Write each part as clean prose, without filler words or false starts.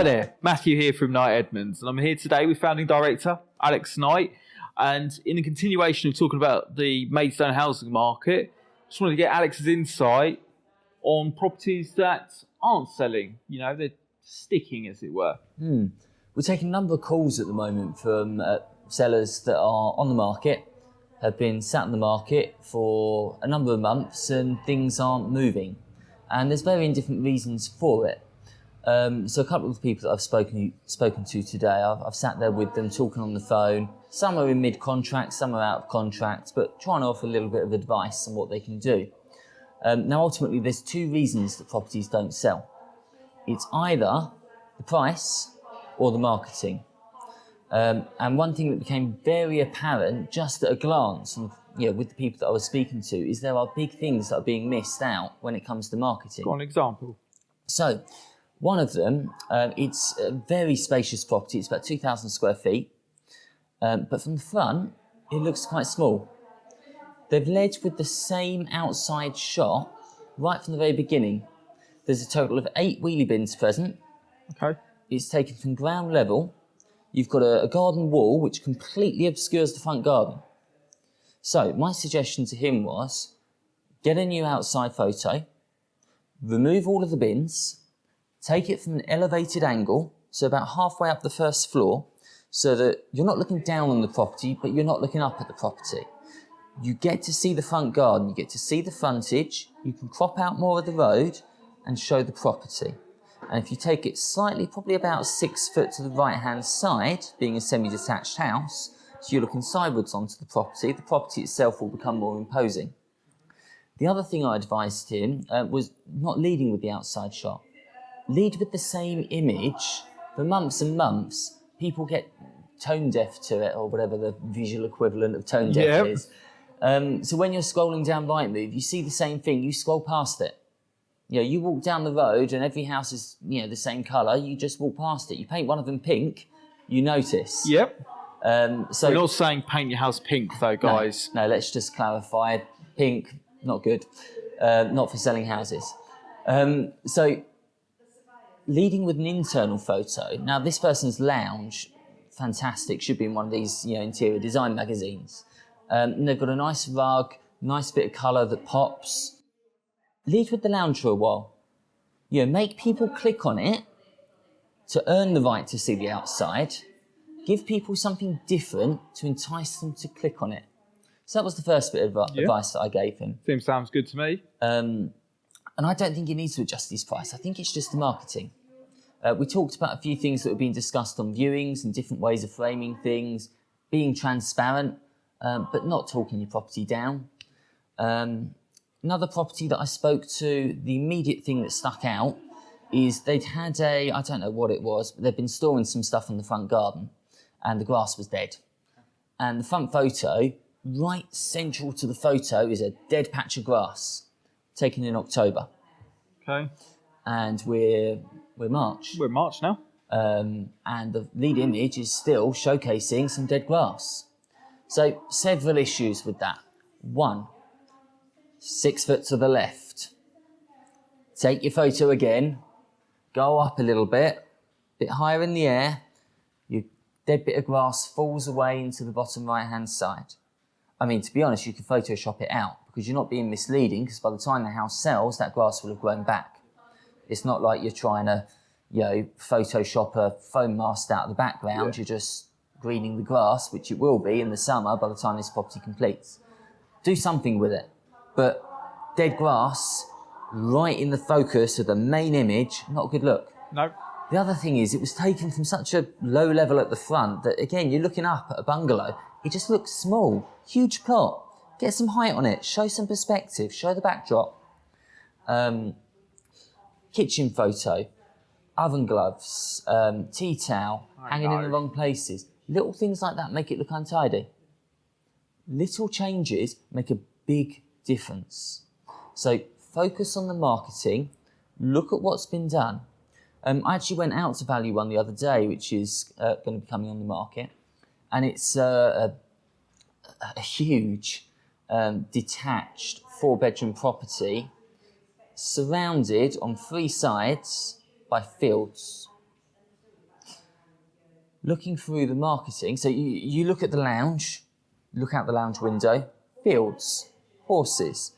there, Matthew here from Knight Edmonds, and I'm here today with founding director Alex Knight. And in the continuation of talking about the Maidstone housing market, just wanted to get Alex's insight on properties that aren't selling. You know, they're sticking, as it were. We're taking a number of calls at the moment from sellers that are on the market, have been sat in the market for a number of months and things aren't moving. And there's varying different reasons for it. So a couple of people that I've spoken to today, I've sat there with them talking on the phone. Some are in mid-contract, some are out of contract, but trying to offer a little bit of advice on what they can do. Now, ultimately, there's two reasons that properties don't sell. It's either the price or the marketing. And one thing that became very apparent just at a glance, and, with the people that I was speaking to, is there are big things that are being missed out when it comes to marketing. Got an example? So, one of them, it's a very spacious property. It's about 2,000 square feet. But from the front, it looks quite small. They've led with the same outside shot right from the very beginning. There's a total of 8 wheelie bins present. Okay. It's taken from ground level. You've got a garden wall which completely obscures the front garden. So my suggestion to him was, get a new outside photo, remove all of the bins, take it from an elevated angle, so about halfway up the first floor, so that you're not looking down on the property, but you're not looking up at the property. You get to see the front garden, you get to see the frontage, you can crop out more of the road and show the property. And if you take it slightly, probably about 6 foot to the right-hand side, being a semi-detached house, so you're looking sideways onto the property itself will become more imposing. The other thing I advised him was not leading with the outside shot. Lead with the same image. For months and months, people get tone deaf to it, or whatever the visual equivalent of tone deaf is. So when you're scrolling down Rightmove, you see the same thing, you scroll past it. You walk down the road and every house is, the same colour, you just walk past it. You paint one of them pink, you notice. Yep. So we're not saying paint your house pink though, guys. No, let's just clarify. Pink, not good. Not for selling houses. So leading with an internal photo. Now this person's lounge, fantastic, should be in one of these interior design magazines. And they've got a nice rug, nice bit of colour that pops. Lead with the lounge for a while. Make people click on it to earn the right to see the outside. Give people something different to entice them to click on it. So that was the first bit of advice that I gave him. Sounds good to me. And I don't think he needs to adjust his price. I think it's just the marketing. We talked about a few things that were being discussed on viewings and different ways of framing things, being transparent, but not talking your property down. Another property that I spoke to, the immediate thing that stuck out is they'd had I don't know what it was, but they'd been storing some stuff in the front garden and the grass was dead. And the front photo, right central to the photo, is a dead patch of grass taken in October. Okay. And we're March. We're March now. And the lead image is still showcasing some dead grass. So several issues with that. 1, 6 foot to the left. Take your photo again, go up a little bit higher in the air, your dead bit of grass falls away into the bottom right-hand side. I mean, to be honest, you can Photoshop it out because you're not being misleading, because by the time the house sells, that grass will have grown back. It's not like you're trying to, Photoshop a foam mast out of the background. You're just greening the grass, which it will be in the summer by the time this property completes. Do something with it. But dead grass, right in the focus of the main image, not a good look. No. The other thing is, it was taken from such a low level at the front that, again, you're looking up at a bungalow. It just looks small. Huge plot. Get some height on it. Show some perspective. Show the backdrop. Kitchen photo. Oven gloves. Tea towel. Hanging in the wrong places. Little things like that make it look untidy. Little changes make a big difference. So focus on the marketing. Look at what's been done. I actually went out to value one the other day, which is going to be coming on the market. And it's a huge detached 4-bedroom property surrounded on 3 sides by fields. looking through the marketing, so you look at the lounge, look out the lounge window, fields, horses,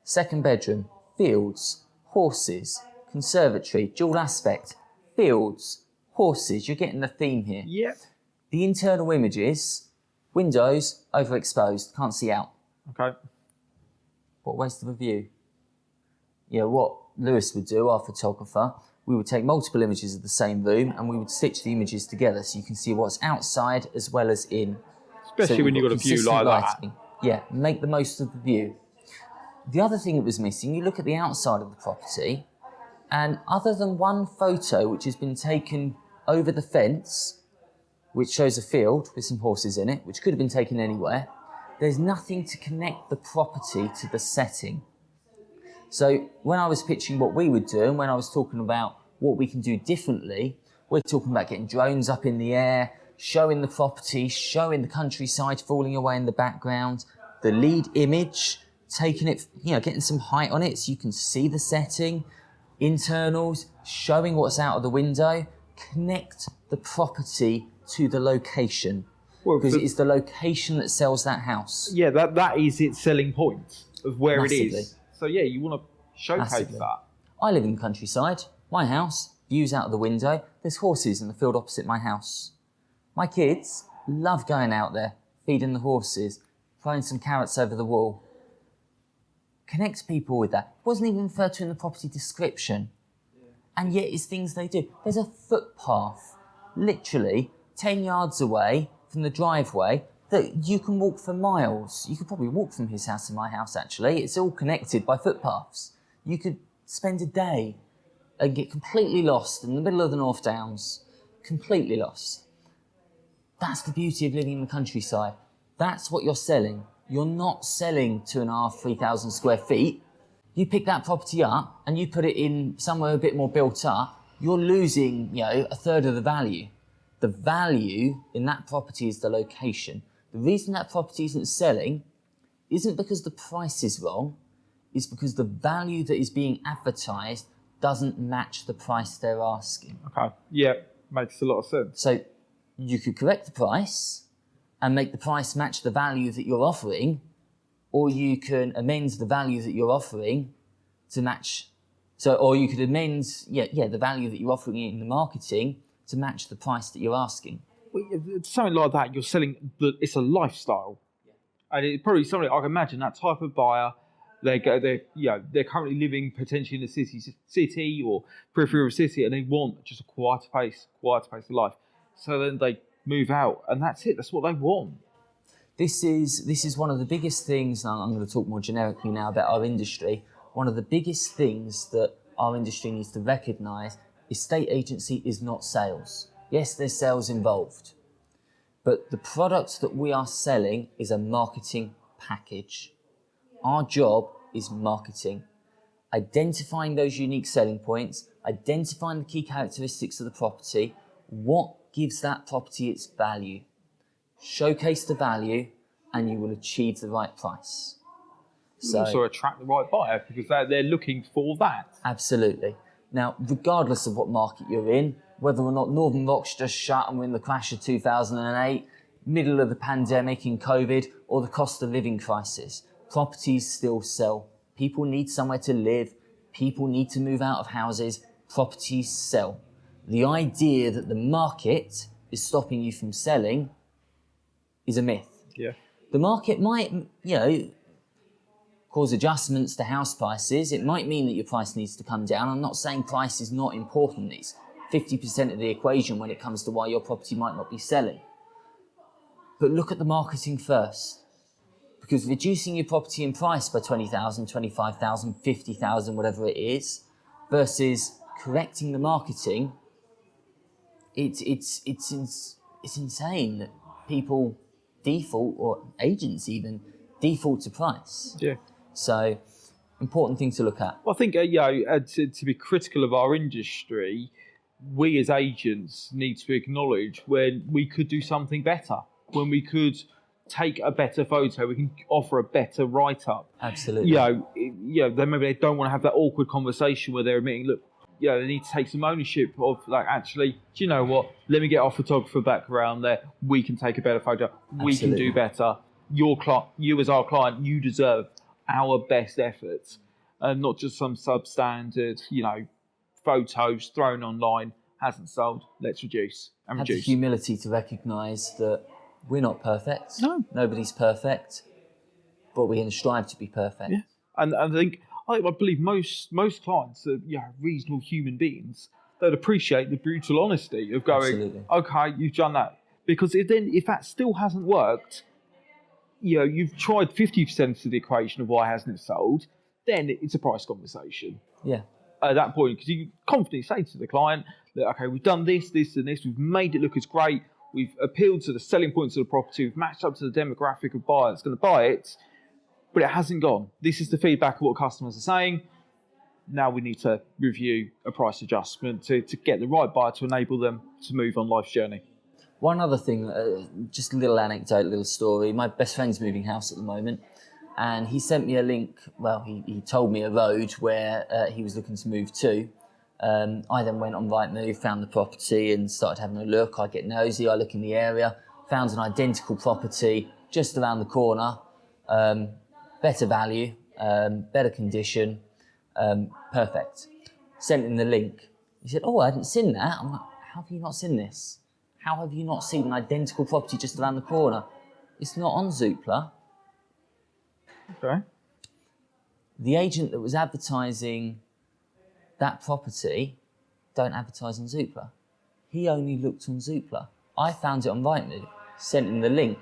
second bedroom, fields, horses, conservatory, dual aspect, fields, horses. You're getting the theme here. Yeah. The internal images, windows, overexposed, can't see out. Okay. What a waste of a view. You know, what Lewis would do, our photographer, we would take multiple images of the same room and we would stitch the images together so you can see what's outside as well as in. Especially when you've got a view like lighting. that. Yeah, make the most of the view. The other thing that was missing, you look at the outside of the property, and other than one photo which has been taken over the fence, which shows a field with some horses in it, which could have been taken anywhere, there's nothing to connect the property to the setting. So when I was pitching what we would do, and when I was talking about what we can do differently, we're talking about getting drones up in the air, showing the property, showing the countryside falling away in the background, the lead image, taking it, you know, getting some height on it so you can see the setting, internals, showing what's out of the window, connect the property to the location. Because it is the location that sells that house. Yeah, that is its selling point of where Massively. it is. So yeah, you want to showcase Massively. that. I live in the countryside. My house, views out of the window. There's horses in the field opposite my house. My kids love going out there, feeding the horses, throwing some carrots over the wall. Connect people with that. It wasn't even referred to in the property description. And yet it's things they do. There's a footpath, literally 10 yards away from the driveway, that you can walk for miles. You could probably walk from his house to my house, actually. It's all connected by footpaths. You could spend a day and get completely lost in the middle of the North Downs. Completely lost. That's the beauty of living in the countryside. That's what you're selling. You're not selling 2,500, 3,000 square feet. You pick that property up and you put it in somewhere a bit more built up, you're losing, you know, a third of the value. The value in that property is the location. The reason that property isn't selling isn't because the price is wrong, it's because the value that is being advertised doesn't match the price they're asking. Okay. Yeah, makes a lot of sense. So you could correct the price and make the price match the value that you're offering, or you can amend the value that you're offering to match. So, or you could amend, the value that you're offering in the marketing to match the price that you're asking. Well, something like that, you're selling. It's a lifestyle, and it's probably something I can imagine that type of buyer. They're currently living potentially in a city or periphery of a city, and they want just a quieter pace of life. So then they move out, and that's it. That's what they want. This is one of the biggest things. Now I'm going to talk more generically now about our industry. One of the biggest things that our industry needs to recognise: estate agency is not sales. Yes, there's sales involved, but the product that we are selling is a marketing package. Our job is marketing, identifying those unique selling points, identifying the key characteristics of the property, what gives that property its value. Showcase the value and you will achieve the right price. You also attract the right buyer because they're looking for that. Absolutely. Now, regardless of what market you're in, whether or not Northern Rock's just shut and we're in the crash of 2008, middle of the pandemic in COVID, or the cost of living crisis, properties still sell. People need somewhere to live. People need to move out of houses. Properties sell. The idea that the market is stopping you from selling is a myth. Yeah. The market might, cause adjustments to house prices. It might mean that your price needs to come down. I'm not saying price is not important. It's 50% of the equation when it comes to why your property might not be selling. But look at the marketing first. Because reducing your property in price by 20,000, 25,000, 50,000, whatever it is, versus correcting the marketing, it's insane that people default, or agents even, default to price. Yeah. So, important thing to look at. Well, I think, to be critical of our industry, we as agents need to acknowledge when we could do something better, when we could take a better photo, we can offer a better write-up. Absolutely. Then maybe they don't want to have that awkward conversation where they're admitting, look, they need to take some ownership of, like, actually, do you know what? Let me get our photographer back around there. We can take a better photo. We can do better. You as our client, you deserve our best efforts, and not just some substandard, photos thrown online, hasn't sold. Let's reduce and Have the reduce. humility to recognise that we're not perfect. No. Nobody's perfect, but we're going to strive to be perfect. Yeah. And I believe most clients are reasonable human beings that appreciate the brutal honesty of going, Absolutely. okay, you've done that. Because if that still hasn't worked, you've tried 50% of the equation of why hasn't it sold, then it's a price conversation. Yeah. At that point, because you confidently say to the client that, okay, we've done this, this, and this, we've made it look as great, we've appealed to the selling points of the property, we've matched up to the demographic of buyer that's going to buy it, but it hasn't gone. This is the feedback of what customers are saying. Now we need to review a price adjustment to get the right buyer to enable them to move on life's journey. One other thing, just a little anecdote, a little story. My best friend's moving house at the moment, and he sent me a link. Well, he told me a road where he was looking to move to. I then went on Rightmove, found the property and started having a look. I get nosy, I look in the area, found an identical property just around the corner, better value, better condition, perfect. Sent him the link. He said, I hadn't seen that. I'm like, how have you not seen this? How have you not seen an identical property just around the corner? It's not on Zoopla. Okay. The agent that was advertising that property don't advertise on Zoopla. He only looked on Zoopla. I found it on Rightmove, sent him the link.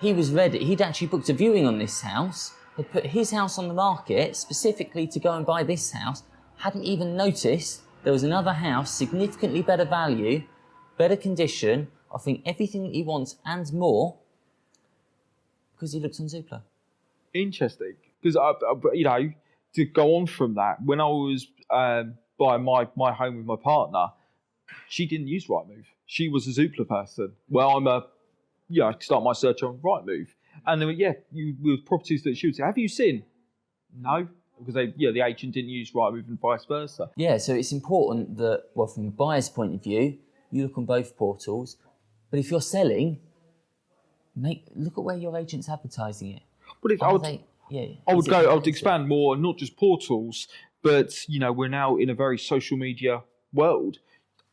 He was ready. He'd actually booked a viewing on this house. He'd put his house on the market specifically to go and buy this house. Hadn't even noticed there was another house, significantly better value, better condition, offering everything that he wants and more, because he looked on Zoopla. Interesting. Because, to go on from that, when I was buying my home with my partner, she didn't use Rightmove. She was a Zoopla person. Well, I start my search on Rightmove. And then, with properties that she would say, have you seen? No. Because the agent didn't use Rightmove and vice versa. Yeah, so it's important that, from a buyer's point of view, you look on both portals. But if you're selling, look at where your agent's advertising it. But I would expand more, not just portals, but we're now in a very social media world.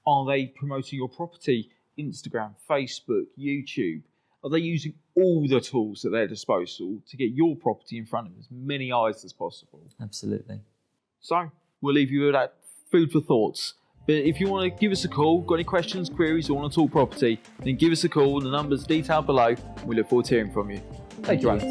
Are they promoting your property? Instagram, Facebook, YouTube. Are they using all the tools at their disposal to get your property in front of as many eyes as possible? Absolutely. So we'll leave you with that food for thoughts. But if you want to give us a call, got any questions, queries, or want to talk property, then give us a call. The number's detailed below. We look forward to hearing from you. Thank you, Alex.